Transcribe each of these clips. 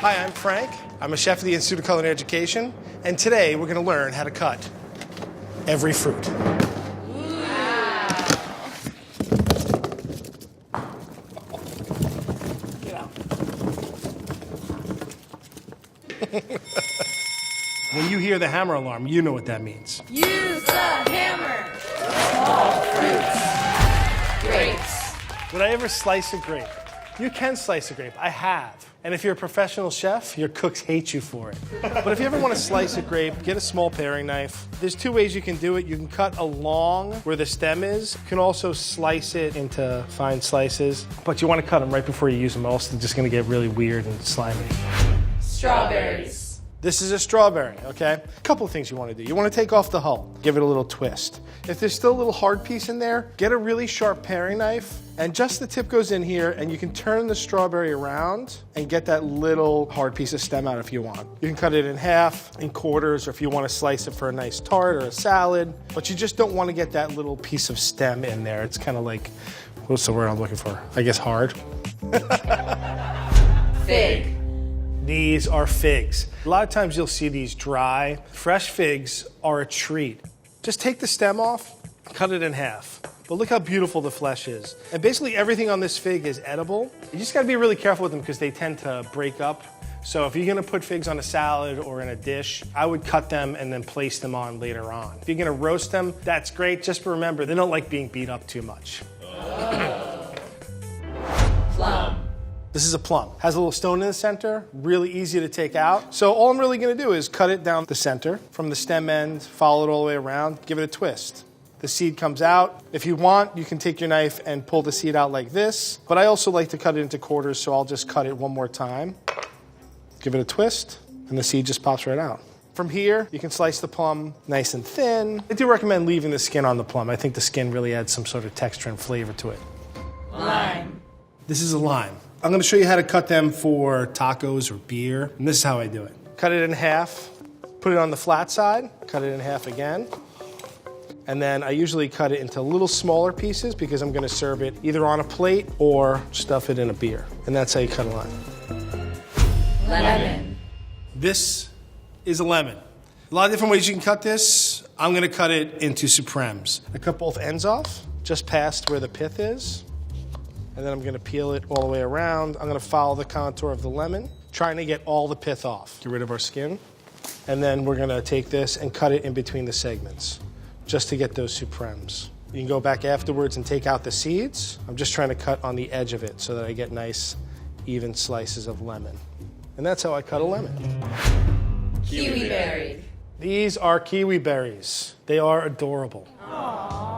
Hi, I'm Frank. I'm a chef at the Institute of Culinary Education, and today we're going to learn how to cut every fruit. Get out. When you hear the hammer alarm, you know what that means. Use the hammer. Small fruits. Grapes. Would I ever slice a grape? You can slice a grape. I have. And if you're a professional chef, your cooks hate you for it. But if you ever want to slice a grape, get a small paring knife. There's two ways you can do it. You can cut along where the stem is. You can also slice it into fine slices. But you want to cut them right before you use them, else they're just going to get really weird and slimy. Strawberries. This is a strawberry, okay? A couple of things you want to do. You want to take off the hull, give it a little twist. If there's still a little hard piece in there, get a really sharp paring knife, and just the tip goes in here, and you can turn the strawberry around and get that little hard piece of stem out if you want. You can cut it in half, in quarters, or if you want to slice it for a nice tart or a salad, but you just don't want to get that little piece of stem in there. It's kind of like, what's the word I'm looking for? I guess hard. Fig. These are figs. A lot of times you'll see these dry. Fresh figs are a treat. Just take the stem off, cut it in half. But look how beautiful the flesh is. And basically everything on this fig is edible. You just gotta be really careful with them because they tend to break up. So if you're gonna put figs on a salad or in a dish, I would cut them and then place them on later on. If you're gonna roast them, that's great. Just remember, they don't like being beat up too much. Plum. This is a plum. Has a little stone in the center, really easy to take out. So all I'm really gonna do is cut it down the center from the stem end, follow it all the way around, give it a twist. The seed comes out. If you want, you can take your knife and pull the seed out like this, but I also like to cut it into quarters, so I'll just cut it one more time. Give it a twist, and the seed just pops right out. From here, you can slice the plum nice and thin. I do recommend leaving the skin on the plum. I think the skin really adds some sort of texture and flavor to it. Lime. This is a lime. I'm gonna show you how to cut them for tacos or beer, and this is how I do it. Cut it in half, put it on the flat side, cut it in half again, and then I usually cut it into little smaller pieces because I'm gonna serve it either on a plate or stuff it in a beer. And that's how you cut a lime. Lemon. This is a lemon. A lot of different ways you can cut this. I'm gonna cut it into supremes. I cut both ends off, just past where the pith is. And then I'm gonna peel it all the way around. I'm gonna follow the contour of the lemon, trying to get all the pith off. Get rid of our skin. And then we're gonna take this and cut it in between the segments, just to get those supremes. You can go back afterwards and take out the seeds. I'm just trying to cut on the edge of it so that I get nice, even slices of lemon. And that's how I cut a lemon. Kiwi berry. These are kiwi berries. They are adorable.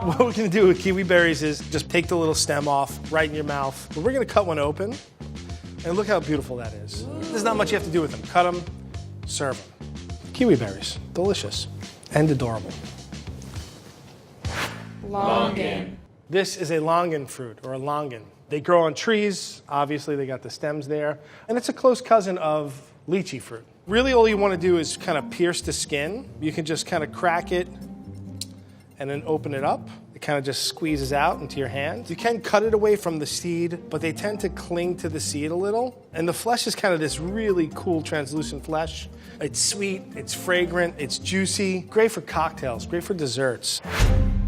What we're gonna do with kiwi berries is just take the little stem off right in your mouth. But we're gonna cut one open, and look how beautiful that is. There's not much you have to do with them. Cut them, serve them. Kiwi berries, delicious and adorable. Longan. This is a longan fruit, or a longan. They grow on trees. Obviously, they got the stems there. And it's a close cousin of lychee fruit. Really, all you want to do is kind of pierce the skin. You can just kind of crack it and then open it up. It kind of just squeezes out into your hand. You can cut it away from the seed, but they tend to cling to the seed a little. And the flesh is kind of this really cool translucent flesh. It's sweet, it's fragrant, it's juicy. Great for cocktails, great for desserts.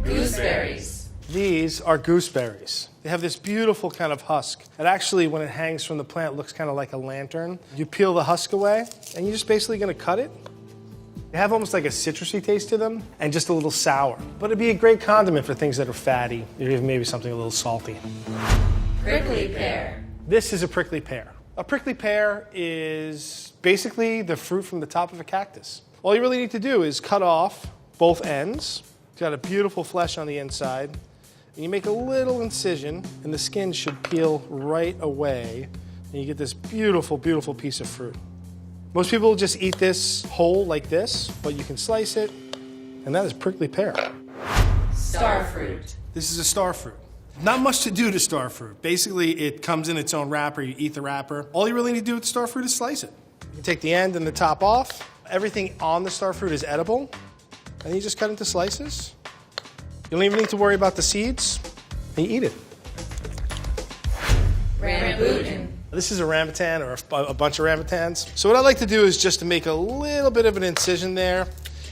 Gooseberries. These are gooseberries. They have this beautiful kind of husk. It actually, when it hangs from the plant, looks kind of like a lantern. You peel the husk away, and you're just basically gonna cut it. They have almost like a citrusy taste to them, and just a little sour. But it'd be a great condiment for things that are fatty, or even maybe something a little salty. Prickly pear. This is a prickly pear. A prickly pear is basically the fruit from the top of a cactus. All you really need to do is cut off both ends. It's got a beautiful flesh on the inside. And you make a little incision, and the skin should peel right away, and you get this beautiful, beautiful piece of fruit. Most people just eat this whole like this, but you can slice it, and that is prickly pear. Star fruit. This is a star fruit. Not much to do to star fruit. Basically, it comes in its own wrapper. You eat the wrapper. All you really need to do with star fruit is slice it. You take the end and the top off. Everything on the star fruit is edible, and you just cut into slices. You don't even need to worry about the seeds, and you eat it. Rambutan. This is a rambutan or a bunch of rambutans. So what I like to do is just to make a little bit of an incision there,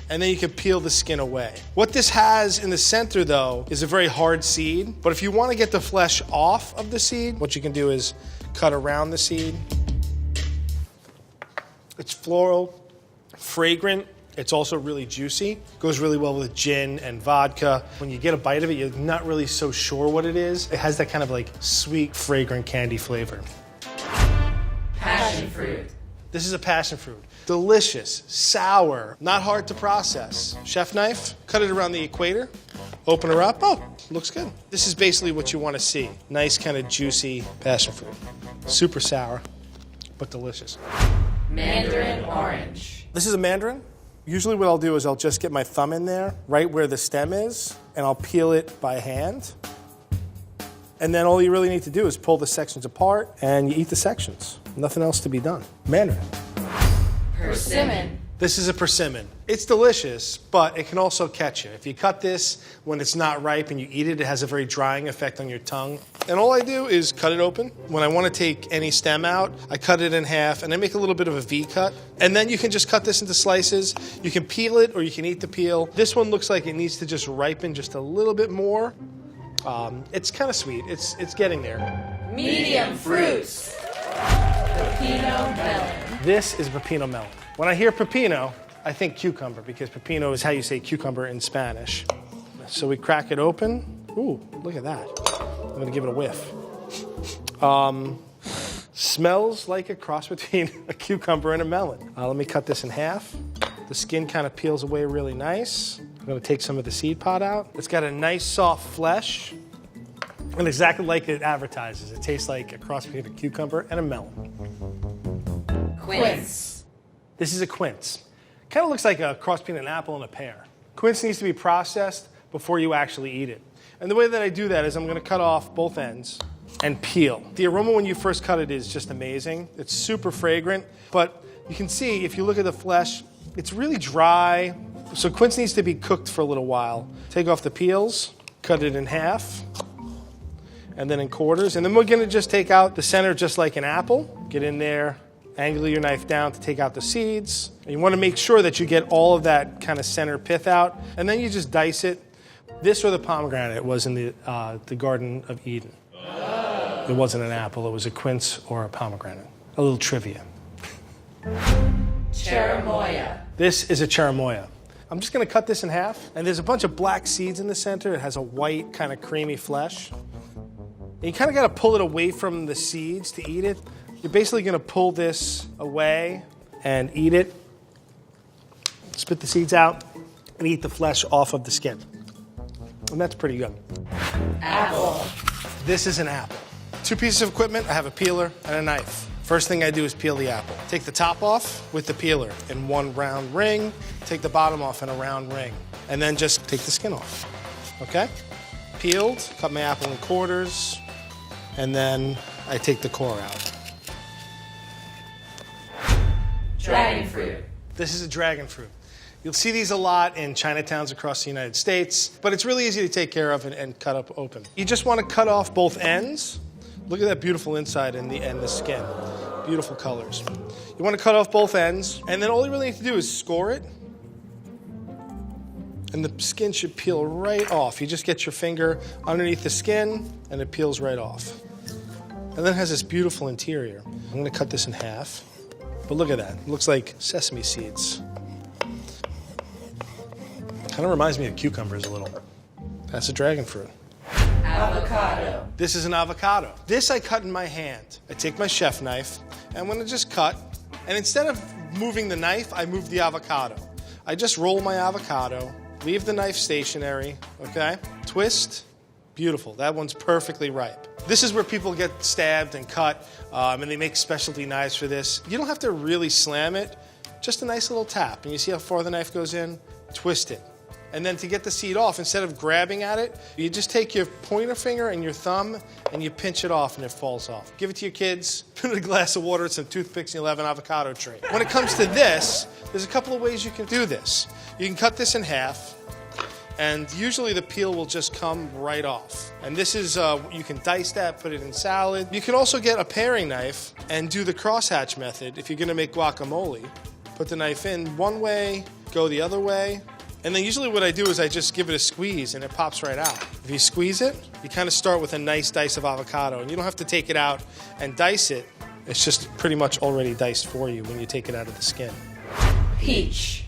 and then you can peel the skin away. What this has in the center though is a very hard seed, but if you want to get the flesh off of the seed, what you can do is cut around the seed. It's floral, fragrant. It's also really juicy. Goes really well with gin and vodka. When you get a bite of it, you're not really so sure what it is. It has that kind of like sweet, fragrant candy flavor. Passion fruit. This is a passion fruit. Delicious, sour, not hard to process. Chef knife, cut it around the equator, open her up. Oh, looks good. This is basically what you want to see. Nice kind of juicy passion fruit. Super sour, but delicious. Mandarin orange. This is a mandarin. Usually what I'll do is I'll just get my thumb in there, right where the stem is, and I'll peel it by hand. And then all you really need to do is pull the sections apart and you eat the sections. Nothing else to be done. Mandarin. Persimmon. This is a persimmon. It's delicious, but it can also catch you. If you cut this when it's not ripe and you eat it, it has a very drying effect on your tongue. And all I do is cut it open. When I want to take any stem out, I cut it in half and I make a little bit of a V cut. And then you can just cut this into slices. You can peel it or you can eat the peel. This one looks like it needs to just ripen just a little bit more. It's kind of sweet. It's getting there. Medium fruits. Pepino melon. This is pepino melon. When I hear pepino, I think cucumber because pepino is how you say cucumber in Spanish. So we crack it open. Ooh, look at that. I'm gonna give it a whiff. Smells like a cross between a cucumber and a melon. Let me cut this in half. The skin kind of peels away really nice. I'm gonna take some of the seed pod out. It's got a nice soft flesh. And exactly like it advertises. It tastes like a cross between a cucumber and a melon. Quince. This is a quince. Kind of looks like a cross between an apple and a pear. Quince needs to be processed before you actually eat it. And the way that I do that is I'm gonna cut off both ends and peel. The aroma when you first cut it is just amazing. It's super fragrant, but you can see if you look at the flesh, it's really dry. So quince needs to be cooked for a little while. Take off the peels, cut it in half, and then in quarters. And then we're gonna just take out the center just like an apple. Get in there, angle your knife down to take out the seeds. And you wanna make sure that you get all of that kind of center pith out. And then you just dice it. This or the pomegranate was in the Garden of Eden. Oh. It wasn't an apple, it was a quince or a pomegranate. A little trivia. Cherimoya. This is a cherimoya. I'm just gonna cut this in half. And there's a bunch of black seeds in the center. It has a white, kind of creamy flesh. And you kind of gotta pull it away from the seeds to eat it. You're basically gonna pull this away and eat it. Spit the seeds out and eat the flesh off of the skin. And that's pretty good. Apple. This is an apple. 2 pieces of equipment. I have a peeler and a knife. First thing I do is peel the apple. Take the top off with the peeler in one round ring. Take the bottom off in a round ring. And then just take the skin off. Okay? Peeled, cut my apple in quarters, and then I take the core out. Dragon fruit. This is a dragon fruit. You'll see these a lot in Chinatowns across the United States, but it's really easy to take care of and cut up open. You just want to cut off both ends. Look at that beautiful inside and the skin. Beautiful colors. You want to cut off both ends, and then all you really need to do is score it, and the skin should peel right off. You just get your finger underneath the skin, and it peels right off. And then it has this beautiful interior. I'm going to cut this in half, but look at that. It looks like sesame seeds. Kind of reminds me of cucumbers a little. That's a dragon fruit. Avocado. This is an avocado. This I cut in my hand. I take my chef knife, and I'm gonna just cut, and instead of moving the knife, I move the avocado. I just roll my avocado, leave the knife stationary, okay? Twist, beautiful. That one's perfectly ripe. This is where people get stabbed and cut, and they make specialty knives for this. You don't have to really slam it, just a nice little tap. And you see how far the knife goes in? Twist it. And then to get the seed off, instead of grabbing at it, you just take your pointer finger and your thumb and you pinch it off and it falls off. Give it to your kids, put it in a glass of water and some toothpicks and you'll have an avocado tree. When it comes to this, there's a couple of ways you can do this. You can cut this in half. And usually the peel will just come right off. And this is, you can dice that, put it in salad. You can also get a paring knife and do the crosshatch method if you're gonna make guacamole. Put the knife in one way, go the other way. And then usually what I do is I just give it a squeeze and it pops right out. If you squeeze it, you kind of start with a nice dice of avocado, and you don't have to take it out and dice it. It's just pretty much already diced for you when you take it out of the skin. Peach.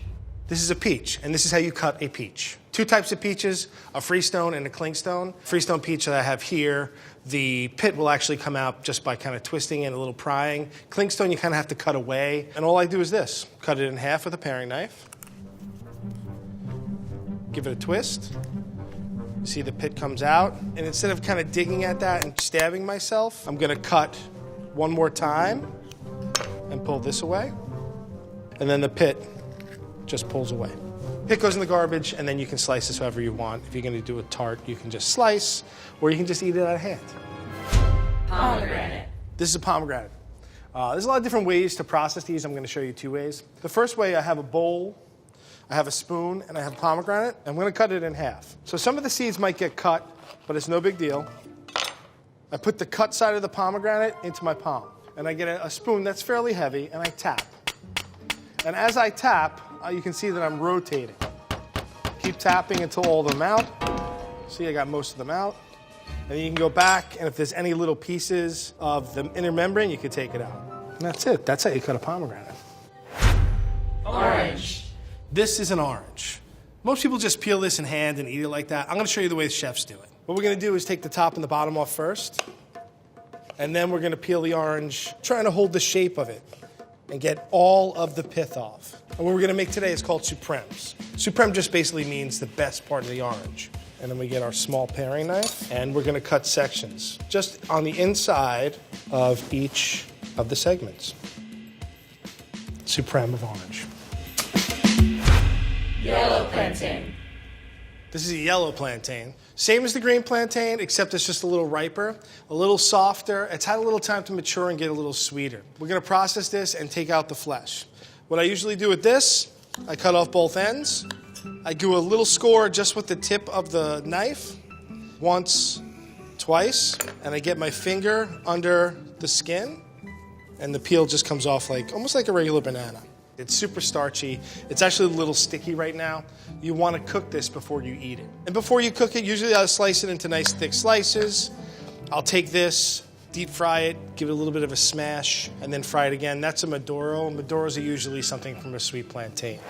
This is a peach, and this is how you cut a peach. Two types of peaches, a freestone and a clingstone. Freestone peach that I have here, the pit will actually come out just by kind of twisting and a little prying. Clingstone you kind of have to cut away, and all I do is this. Cut it in half with a paring knife. Give it a twist. See the pit comes out, and instead of kind of digging at that and stabbing myself, I'm gonna cut one more time and pull this away, and then the pit just pulls away. Pit goes in the garbage, and then you can slice this however you want. If you're gonna do a tart, you can just slice, or you can just eat it out of hand. Pomegranate. This is a pomegranate. There's a lot of different ways to process these. I'm gonna show you two ways. The first way, I have a bowl, I have a spoon, and I have pomegranate. I'm gonna cut it in half. So some of the seeds might get cut, but it's no big deal. I put the cut side of the pomegranate into my palm, and I get a spoon that's fairly heavy, and I tap. And as I tap, you can see that I'm rotating. Keep tapping until all of them out. See, I got most of them out. And then you can go back, and if there's any little pieces of the inner membrane, you can take it out. And that's it. That's how you cut a pomegranate. Orange. This is an orange. Most people just peel this in hand and eat it like that. I'm gonna show you the way the chefs do it. What we're gonna do is take the top and the bottom off first, and then we're gonna peel the orange, trying to hold the shape of it and get all of the pith off. And what we're gonna make today is called supremes. Supreme just basically means the best part of the orange. And then we get our small paring knife, and we're gonna cut sections, just on the inside of each of the segments. Supreme of orange. Yellow plantain. This is a yellow plantain. Same as the green plantain, except it's just a little riper, a little softer. It's had a little time to mature and get a little sweeter. We're gonna process this and take out the flesh. What I usually do with this, I cut off both ends. I do a little score just with the tip of the knife, once, twice, and I get my finger under the skin, and the peel just comes off like, almost like a regular banana. It's super starchy. It's actually a little sticky right now. You want to cook this before you eat it. And before you cook it, usually I'll slice it into nice thick slices. I'll take this, deep fry it, give it a little bit of a smash, and then fry it again. That's a Maduro. Maduros are usually something from a sweet plantain.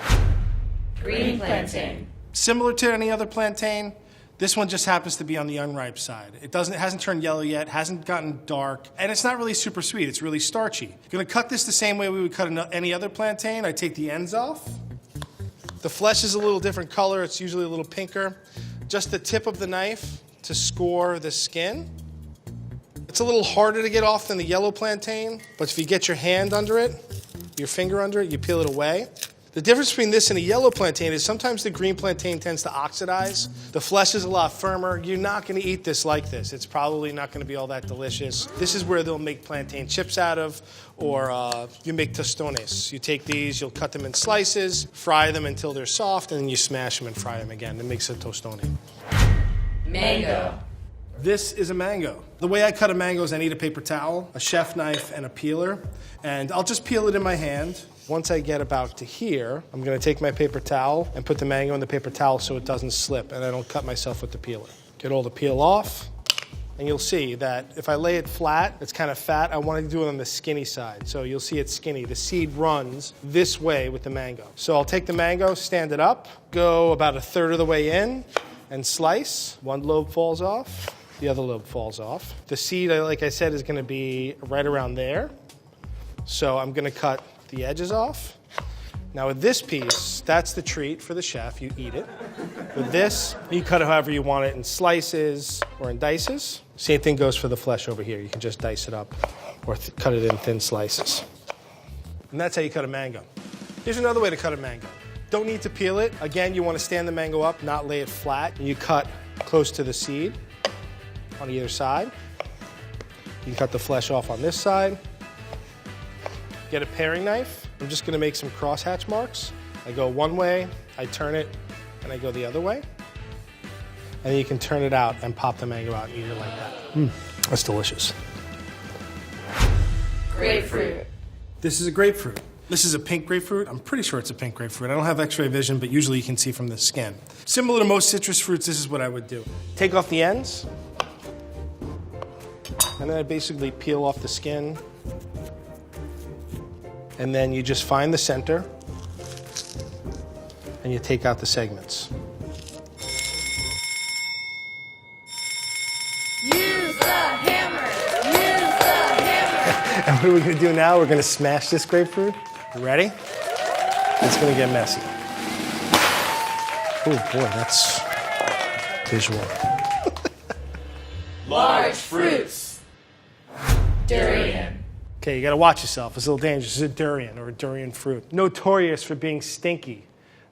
Green plantain. Similar to any other plantain, this one just happens to be on the unripe side. It hasn't turned yellow yet, hasn't gotten dark, and it's not really super sweet. It's really starchy. I'm gonna cut this the same way we would cut any other plantain. I take the ends off. The flesh is a little different color. It's usually a little pinker. Just the tip of the knife to score the skin. It's a little harder to get off than the yellow plantain, but if you get your hand under it, your finger under it, you peel it away. The difference between this and a yellow plantain is sometimes the green plantain tends to oxidize. The flesh is a lot firmer. You're not going to eat this like this. It's probably not going to be all that delicious. This is where they'll make plantain chips out of, or you make tostones. You take these, you'll cut them in slices, fry them until they're soft, and then you smash them and fry them again. It makes a tostone. Mango. This is a mango. The way I cut a mango is I need a paper towel, a chef knife, and a peeler. And I'll just peel it in my hand. Once I get about to here, I'm gonna take my paper towel and put the mango in the paper towel so it doesn't slip and I don't cut myself with the peeler. Get all the peel off, and you'll see that if I lay it flat, it's kind of fat. I want to do it on the skinny side. So you'll see it's skinny. The seed runs this way with the mango. So I'll take the mango, stand it up, go about a third of the way in, and slice. One lobe falls off, the other lobe falls off. The seed, like I said, is gonna be right around there. So I'm gonna cut the edges off. Now with this piece, that's the treat for the chef, you eat it. With this, you cut it however you want it, in slices or in dices. Same thing goes for the flesh over here. You can just dice it up or cut it in thin slices. And that's how you cut a mango. Here's another way to cut a mango. Don't need to peel it. Again, you want to stand the mango up, not lay it flat. You cut close to the seed on either side. You can cut the flesh off on this side. Get a paring knife. I'm just gonna make some crosshatch marks. I go one way, I turn it, and I go the other way. And then you can turn it out and pop the mango out and eat it like that. That's delicious. Grapefruit. This is a grapefruit. This is a pink grapefruit. I'm pretty sure it's a pink grapefruit. I don't have x-ray vision, but usually you can see from the skin. Similar to most citrus fruits, this is what I would do. Take off the ends, and then I basically peel off the skin. And then you just find the center, and you take out the segments. Use the hammer. Use the hammer. And what are we gonna do now? We're gonna smash this grapefruit. You ready? It's gonna get messy. Oh boy, that's visual. Large fruits. Durian. Okay, you gotta watch yourself. It's a little dangerous. It's a durian or a durian fruit. Notorious for being stinky.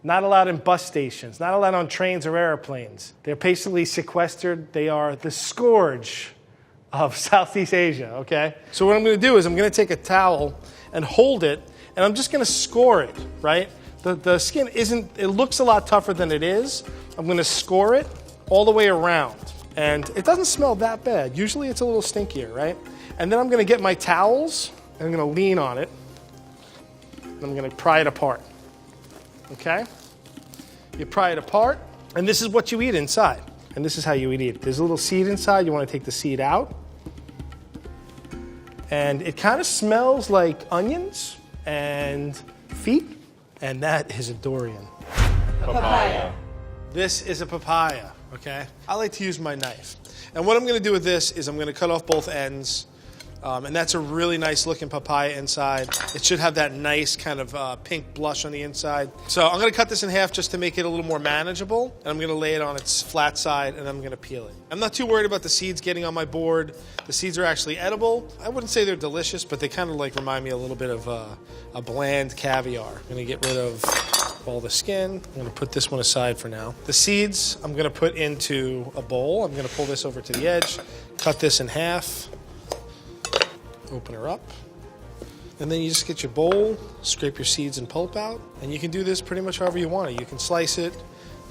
Not allowed in bus stations, not allowed on trains or airplanes. They're basically sequestered. They are the scourge of Southeast Asia, okay? So what I'm gonna do is I'm gonna take a towel and hold it, and I'm just gonna score it, right? The skin it looks a lot tougher than it is. I'm gonna score it all the way around. And it doesn't smell that bad. Usually it's a little stinkier, right? And then I'm gonna get my towels, and I'm gonna lean on it, and I'm gonna pry it apart, okay? You pry it apart, and this is what you eat inside. And this is how you would eat it. There's a little seed inside. You wanna take the seed out. And it kind of smells like onions and feet, and that is a durian. Papaya. This is a papaya, okay? I like to use my knife. And what I'm gonna do with this is I'm gonna cut off both ends, and that's a really nice looking papaya inside. It should have that nice kind of pink blush on the inside. So I'm gonna cut this in half just to make it a little more manageable, and I'm gonna lay it on its flat side, and I'm gonna peel it. I'm not too worried about the seeds getting on my board. The seeds are actually edible. I wouldn't say they're delicious, but they kind of like remind me a little bit of a bland caviar. I'm gonna get rid of all the skin. I'm gonna put this one aside for now. The seeds I'm gonna put into a bowl. I'm gonna pull this over to the edge, cut this in half, open her up, and then you just get your bowl, scrape your seeds and pulp out, and you can do this pretty much however you want it. You can slice it,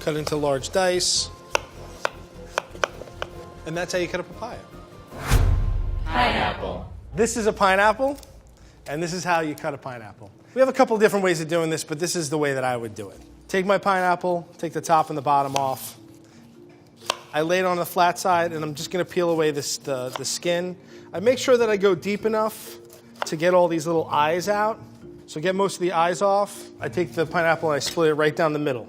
cut it into large dice, and that's how you cut a papaya. Pineapple. This is a pineapple, and this is how you cut a pineapple. We have a couple different ways of doing this, but this is the way that I would do it. Take my pineapple, take the top and the bottom off. I lay it on the flat side, and I'm just gonna peel away the skin. I make sure that I go deep enough to get all these little eyes out. So get most of the eyes off. I take the pineapple and I split it right down the middle.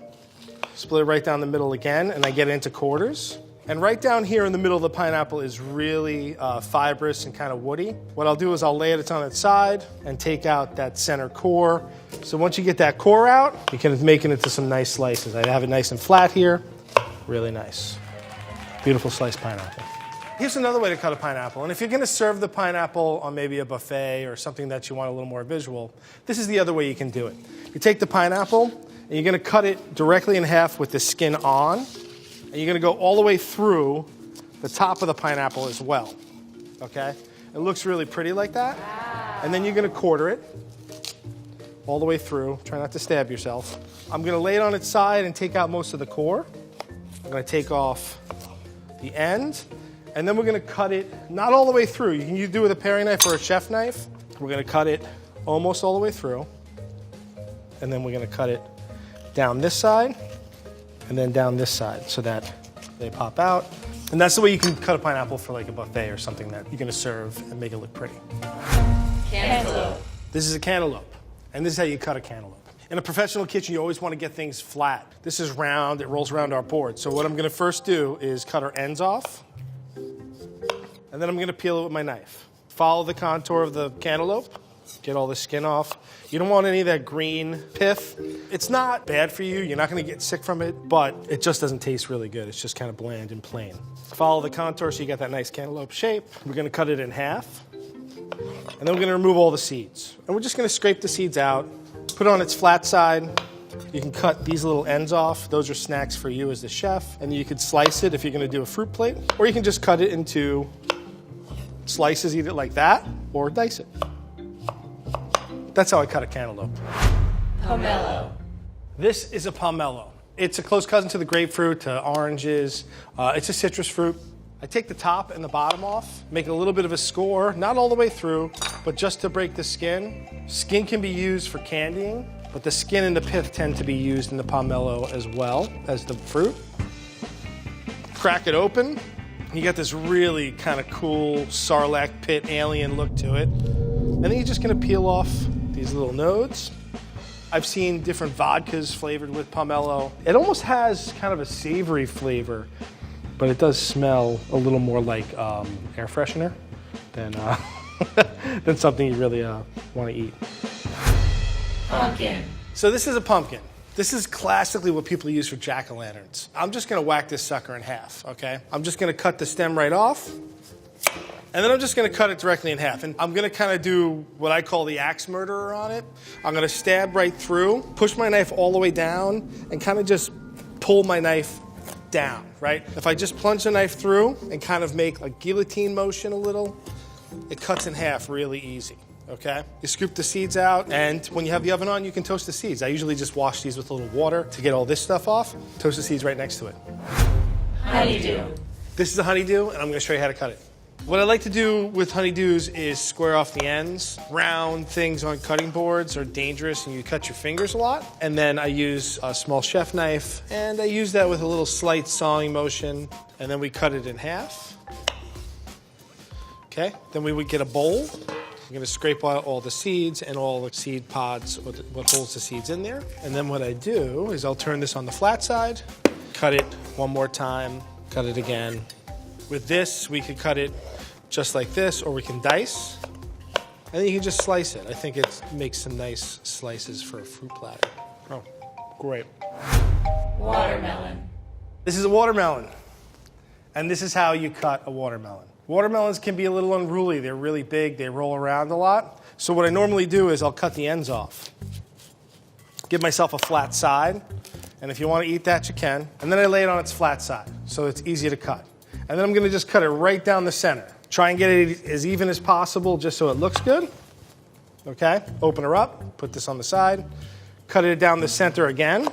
Split it right down the middle again, and I get it into quarters. And right down here in the middle of the pineapple is really fibrous and kind of woody. What I'll do is I'll lay it on its side and take out that center core. So once you get that core out, you can make it into some nice slices. I have it nice and flat here. Really nice. Beautiful sliced pineapple. Here's another way to cut a pineapple. And if you're gonna serve the pineapple on maybe a buffet or something that you want a little more visual, this is the other way you can do it. You take the pineapple and you're gonna cut it directly in half with the skin on, and you're gonna go all the way through the top of the pineapple as well, okay? It looks really pretty like that. And then you're gonna quarter it all the way through. Try not to stab yourself. I'm gonna lay it on its side and take out most of the core. I'm gonna take off the end, and then we're gonna cut it not all the way through. You can do it with a paring knife or a chef knife. We're gonna cut it almost all the way through, and then we're gonna cut it down this side, and then down this side so that they pop out. And that's the way you can cut a pineapple for like a buffet or something that you're gonna serve and make it look pretty. Cantaloupe. This is a cantaloupe, and this is how you cut a cantaloupe. In a professional kitchen, you always want to get things flat. This is round, it rolls around our board. So what I'm gonna first do is cut our ends off, and then I'm gonna peel it with my knife. Follow the contour of the cantaloupe, get all the skin off. You don't want any of that green pith. It's not bad for you, you're not gonna get sick from it, but it just doesn't taste really good. It's just kind of bland and plain. Follow the contour so you get that nice cantaloupe shape. We're gonna cut it in half, and then we're gonna remove all the seeds. And we're just gonna scrape the seeds out, put it on its flat side. You can cut these little ends off. Those are snacks for you as the chef. And you could slice it if you're gonna do a fruit plate, or you can just cut it into slices, eat it like that, or dice it. That's how I cut a cantaloupe. Pomelo. This is a pomelo. It's a close cousin to the grapefruit, to oranges. It's a citrus fruit. I take the top and the bottom off, make a little bit of a score, not all the way through, but just to break the skin. Skin can be used for candying, but the skin and the pith tend to be used in the pomelo as well as the fruit. Crack it open. You get this really kind of cool sarlacc pit alien look to it. And then you're just gonna peel off these little nodes. I've seen different vodkas flavored with pomelo. It almost has kind of a savory flavor, but it does smell a little more like air freshener than, than something you really want to eat. Pumpkin. So this is a pumpkin. This is classically what people use for jack-o'-lanterns. I'm just gonna whack this sucker in half, okay? I'm just gonna cut the stem right off, and then I'm just gonna cut it directly in half. And I'm gonna kind of do what I call the axe murderer on it. I'm gonna stab right through, push my knife all the way down, and kind of just pull my knife down, right? If I just plunge the knife through and kind of make a guillotine motion a little, it cuts in half really easy. Okay? You scoop the seeds out, and when you have the oven on, you can toast the seeds. I usually just wash these with a little water to get all this stuff off. Toast the seeds right next to it. Honeydew. This is a honeydew, and I'm gonna show you how to cut it. What I like to do with honeydews is square off the ends. Round things on cutting boards are dangerous, and you cut your fingers a lot. And then I use a small chef knife, and I use that with a little slight sawing motion, and then we cut it in half. Okay, then we would get a bowl. I'm gonna scrape out all the seeds and all the seed pods, what holds the seeds in there. And then what I do is I'll turn this on the flat side, cut it one more time, cut it again. With this, we could cut it just like this, or we can dice, and then you can just slice it. I think it makes some nice slices for a fruit platter. Oh, great. Watermelon. This is a watermelon, and this is how you cut a watermelon. Watermelons can be a little unruly. They're really big. They roll around a lot. So what I normally do is I'll cut the ends off. Give myself a flat side. And if you want to eat that, you can. And then I lay it on its flat side, so it's easy to cut. And then I'm going to just cut it right down the center. Try and get it as even as possible just so it looks good. Okay? Open her up. Put this on the side. Cut it down the center again.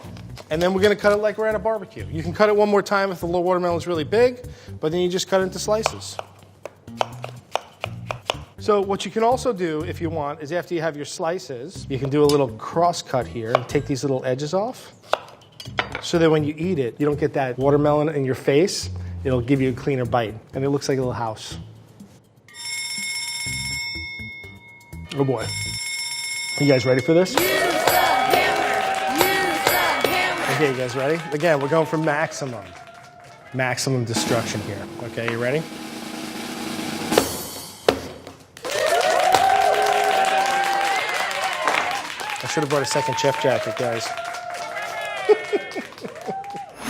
And then we're going to cut it like we're at a barbecue. You can cut it one more time if the little watermelon is really big, but then you just cut it into slices. So what you can also do, if you want, is after you have your slices, you can do a little cross cut here and take these little edges off so that when you eat it, you don't get that watermelon in your face. It'll give you a cleaner bite, and it looks like a little house. Oh boy. Are you guys ready for this? Use the hammer. Use the hammer. Okay, you guys ready? Again, we're going for maximum destruction here. Okay, you ready? I should have brought a second chef jacket, guys.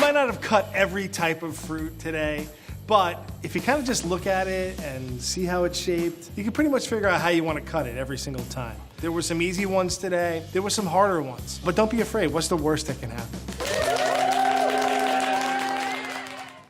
Might not have cut every type of fruit today, but if you kind of just look at it and see how it's shaped, you can pretty much figure out how you want to cut it every single time. There were some easy ones today. There were some harder ones. But don't be afraid. What's the worst that can happen?